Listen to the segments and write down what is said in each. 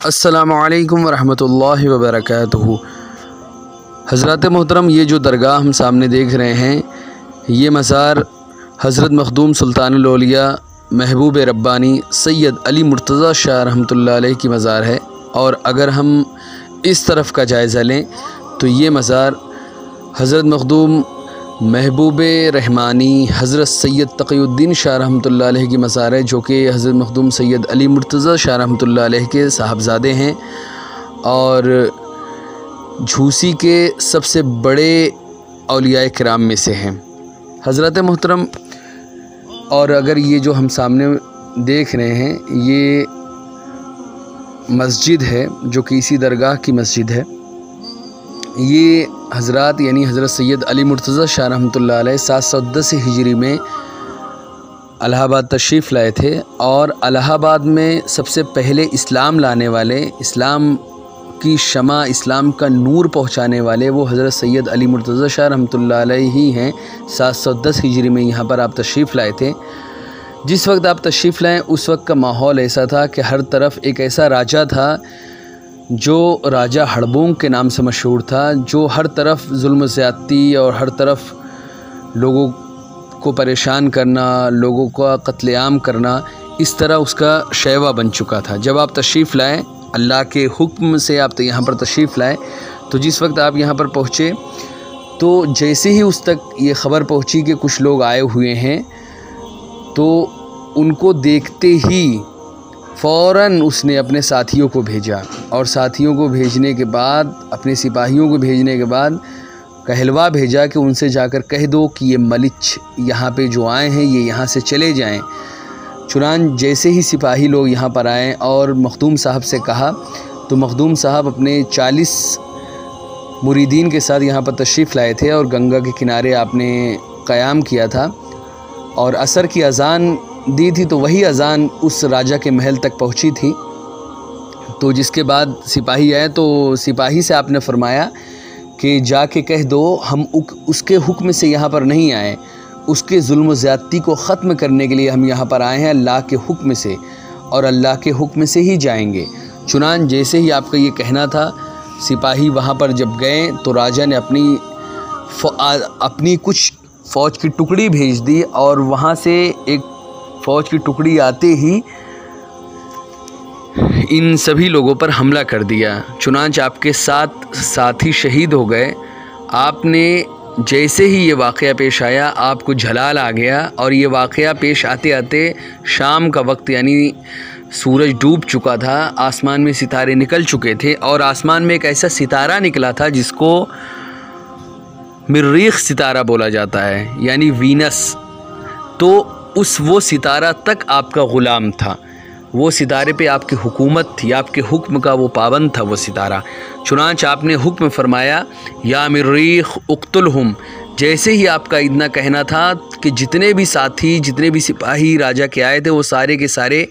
अस्सलामुअलैकुम वरहमतुल्लाहि वबरकातुहू। हज़रात मोहतरम, ये जो दरगाह हम सामने देख रहे हैं, ये मज़ार हज़रत मखदूम सुल्तानुल औलिया महबूब रब्बानी सैयद अली मुर्तज़ा शाह रहमतुल्लाह अलैह की मज़ार है। और अगर हम इस तरफ का जायज़ा लें तो ये मज़ार हज़रत मखदूम महबूब रहमानी हज़रत सैयद तक़ीउद्दीन शाह रहमतुल्लाह अलैह की मज़ार है, जो कि हज़रत मखदूम सैयद अली मुर्तज़ा शाह रहमतुल्लाह अलैह के साहबज़ादे हैं और झूसी के सबसे बड़े औलियाए किराम में से हैं हज़रत मोहतरम। और अगर ये जो हम सामने देख रहे हैं, ये मस्जिद है जो कि इसी दरगाह की मस्जिद है। ये हज़रत यानी हज़रत सैयद अली मुर्तज़ा शाह रहमतुल्लाह अलैह 710 हिजरी में इलाहाबाद तशरीफ़ लाए थे और इलाहाबाद में सबसे पहले इस्लाम लाने वाले, इस्लाम की शमा, इस्लाम का नूर पहुंचाने वाले वो हज़रत सैयद अली मुर्तज़ा शाह रहमतुल्लाह अलैह ही हैं। 710 हिजरी में यहाँ पर आप तशरीफ़ लाए थे। जिस वक्त आप तशरीफ़ लाएँ उस वक्त का माहौल ऐसा था कि हर तरफ एक ऐसा राजा था जो राजा हड़बोंग के नाम से मशहूर था, जो हर तरफ जुल्म ज़्यादती और हर तरफ लोगों को परेशान करना, लोगों का कत्लेआम करना, इस तरह उसका शैवा बन चुका था। जब आप तशरीफ़ लाएँ, अल्लाह के हुक्म से आप तो यहाँ पर तशरीफ़ लाएँ, तो जिस वक्त आप यहाँ पर पहुँचे तो जैसे ही उस तक ये ख़बर पहुँची कि कुछ लोग आए हुए हैं, तो उनको देखते ही फ़ौरन उसने अपने साथियों को भेजा और साथियों को भेजने के बाद, अपने सिपाहियों को भेजने के बाद कहलवा भेजा कि उनसे जाकर कह दो कि ये मलिच यहाँ पे जो आए हैं ये यहाँ से चले जाएं। चुनान जैसे ही सिपाही लोग यहाँ पर आए और मखदूम साहब से कहा, तो मखदूम साहब अपने 40 मुरीदीन के साथ यहाँ पर तशरीफ़ लाए थे और गंगा के किनारे आपने क़याम किया था और असर की अज़ान दी थी, तो वही अज़ान उस राजा के महल तक पहुंची थी। तो जिसके बाद सिपाही आए तो सिपाही से आपने फरमाया कि जाके कह दो हम उसके हुक्म से यहाँ पर नहीं आए, उसके जुल्म ज़्यादती को ख़त्म करने के लिए हम यहाँ पर आए हैं अल्लाह के हुक्म से, और अल्लाह के हुक्म से ही जाएंगे। चुनान जैसे ही आपका ये कहना था, सिपाही वहाँ पर जब गए तो राजा ने अपनी कुछ फ़ौज की टुकड़ी भेज दी और वहाँ से एक फ़ौज की टुकड़ी आते ही इन सभी लोगों पर हमला कर दिया। चुनांच आपके 7 साथी शहीद हो गए। आपने जैसे ही ये वाक़या पेश आया, आपको झलाल आ गया और ये वाक़या पेश आते आते शाम का वक्त, यानी सूरज डूब चुका था, आसमान में सितारे निकल चुके थे और आसमान में एक ऐसा सितारा निकला था जिसको मरीख़ सितारा बोला जाता है, यानी वीनस। तो वो सितारा तक आपका ग़ुलाम था, वो सितारे पे आपकी हुकूमत थी, आपके हुक्म का वो पाबंद था वो सितारा। चुनांच आपने हुक्म फरमाया, या मरीख़ उक़्तुलहुम। जैसे ही आपका इतना कहना था कि जितने भी साथी, जितने भी सिपाही राजा के आए थे, वो सारे के सारे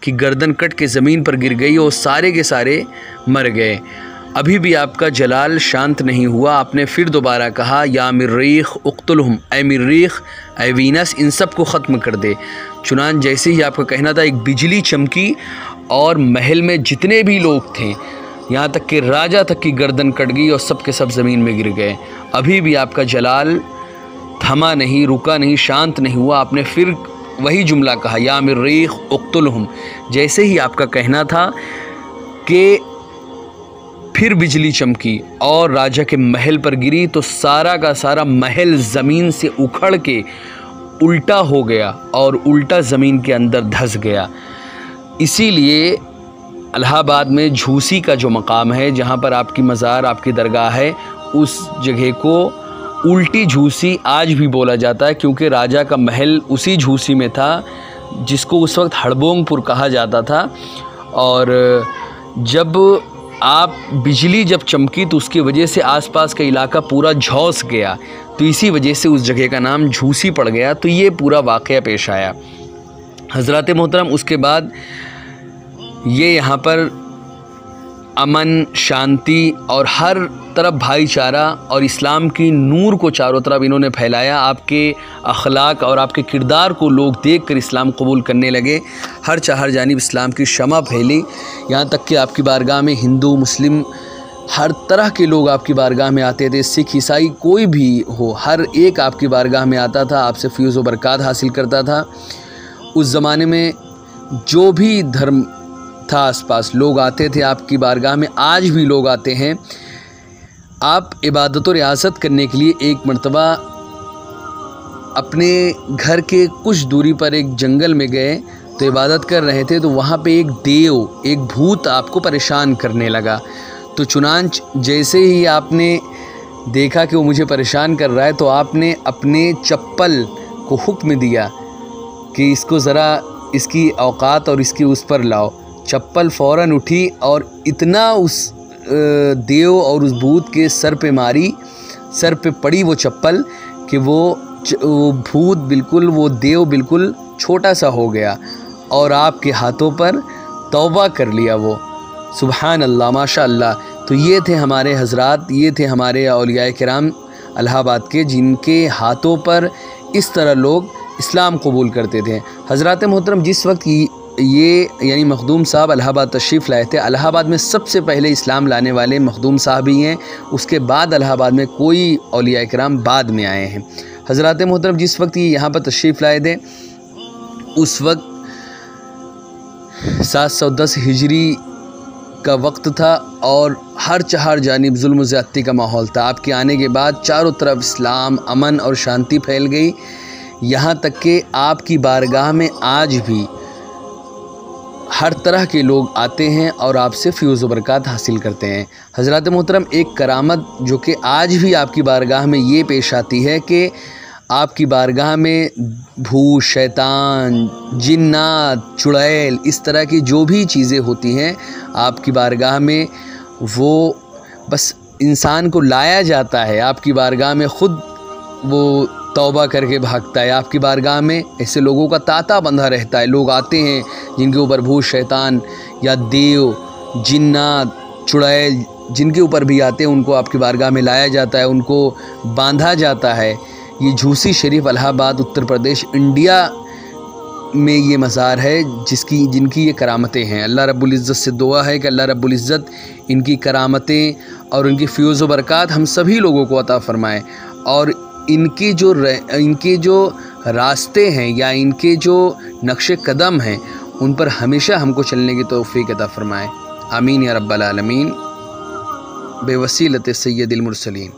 की गर्दन कट के ज़मीन पर गिर गई और सारे के सारे मर गए। अभी भी आपका जलाल शांत नहीं हुआ। आपने फिर दोबारा कहा, या मरीख़ उक़्तुलहुम, ऐ मरीख़, ऐ वीनस, इन सब को ख़त्म कर दे। चुनान जैसे ही आपका कहना था, एक बिजली चमकी और महल में जितने भी लोग थे, यहाँ तक कि राजा तक की गर्दन कट गई और सब के सब ज़मीन में गिर गए। अभी भी आपका जलाल थमा नहीं, रुका नहीं, शांत नहीं हुआ। आपने फिर वही जुमला कहा, या मरीख़ उक़्तुलहुम। जैसे ही आपका कहना था कि फिर बिजली चमकी और राजा के महल पर गिरी, तो सारा का सारा महल ज़मीन से उखड़ के उल्टा हो गया और उल्टा ज़मीन के अंदर धंस गया। इसीलिए इलाहाबाद में झूसी का जो मकाम है, जहाँ पर आपकी मज़ार, आपकी दरगाह है, उस जगह को उल्टी झूसी आज भी बोला जाता है, क्योंकि राजा का महल उसी झूसी में था जिसको उस वक्त हड़बोंगपुर कहा जाता था। और जब बिजली जब चमकी तो उसकी वजह से आसपास का इलाका पूरा झौंस गया, तो इसी वजह से उस जगह का नाम झूसी पड़ गया। तो ये पूरा वाक़या पेश आया हज़रात मोहतरम। उसके बाद ये यहाँ पर अमन, शांति और हर तरफ भाईचारा और इस्लाम की नूर को चारों तरफ इन्होंने फैलाया। आपके अखलाक और आपके किरदार को लोग देखकर इस्लाम कबूल करने लगे। हर जानिब इस्लाम की शमा फैली, यहाँ तक कि आपकी बारगाह में हिंदू, मुस्लिम, हर तरह के लोग आपकी बारगाह में आते थे। सिख, ईसाई, कोई भी हो, हर एक आपकी बारगाह में आता था, आपसे फ़्यूज़ व बरक़ात हासिल करता था। उस ज़माने में जो भी धर्म था आसपास, लोग आते थे आपकी बारगाह में। आज भी लोग आते हैं। आप इबादत और रियासत करने के लिए एक मर्तबा अपने घर के कुछ दूरी पर एक जंगल में गए तो इबादत कर रहे थे, तो वहाँ पे एक देव, एक भूत आपको परेशान करने लगा। तो चुनांच जैसे ही आपने देखा कि वो मुझे परेशान कर रहा है, तो आपने अपने चप्पल को हुक्म दिया कि इसको ज़रा इसकी औकात और इसकी उस पर लाओ। चप्पल फ़ौरन उठी और इतना उस देव और उस भूत के सर पे मारी, सर पे पड़ी वो चप्पल कि वो भूत बिल्कुल, वो देव बिल्कुल छोटा सा हो गया और आपके हाथों पर तौबा कर लिया वो। सुबहान अल्लाह, माशा अल्लाह। तो ये थे हमारे हज़रात, ये थे हमारे औलिया किराम इलाहाबाद के, जिनके हाथों पर इस तरह लोग इस्लाम कबूल करते थे। हज़रात मोहतरम, जिस वक्त ये यानी मखदूम साहब इलाहाबाद तशरीफ़ लाए थे, इलाहाबाद में सबसे पहले इस्लाम लाने वाले मखदूम साहब ही हैं। उसके बाद इलाहाबाद में कोई औलिया किराम बाद में आए हैं। हज़रात मोहतरम, जिस वक्त ये यहाँ पर तशरीफ़ लाए थे, उस वक्त 710 हिजरी का वक्त था और हर जानिब जुल्म ज़्यादती का माहौल था। आपके आने के बाद चारों तरफ इस्लाम, अमन और शांति फैल गई। यहाँ तक कि आपकी बारगाह में आज भी हर तरह के लोग आते हैं और आपसे फ़्यूज़ व बरक़ात हासिल करते हैं। हज़रात मोहतरम, एक करामत जो कि आज भी आपकी बारगाह में ये पेश आती है कि आपकी बारगाह में भूत, शैतान, जिन्नात, चुड़ैल, इस तरह की जो भी चीज़ें होती हैं आपकी बारगाह में, वो बस इंसान को लाया जाता है। आपकी बारगाह में ख़ुद वो तौबा करके भागता है। आपकी बारगाह में ऐसे लोगों का तांता बंधा रहता है। लोग आते हैं जिनके ऊपर भूत, शैतान या देव, जिन्नात, चुड़ैल जिनके ऊपर भी आते हैं, उनको आपकी बारगाह में लाया जाता है, उनको बांधा जाता है। ये झूसी शरीफ इलाहाबाद, उत्तर प्रदेश, इंडिया में ये मज़ार है जिनकी ये करामतें हैं। अल्लाह रब्बुल इज़्ज़त से दुआ है कि अल्लाह रब्बुल इज़्ज़त इनकी करामतें और इनकी फ़्यूज़ व बरक़ात हम सभी लोगों को अता फ़रमाए और इनके जो रास्ते हैं या इनके जो नक्शे कदम हैं, उन पर हमेशा हमको चलने की तौफ़ीक़ अता फ़रमाए। आमीन या रब्बल आलमीन, बेवसीलत सय्यदिल मुरसलीन।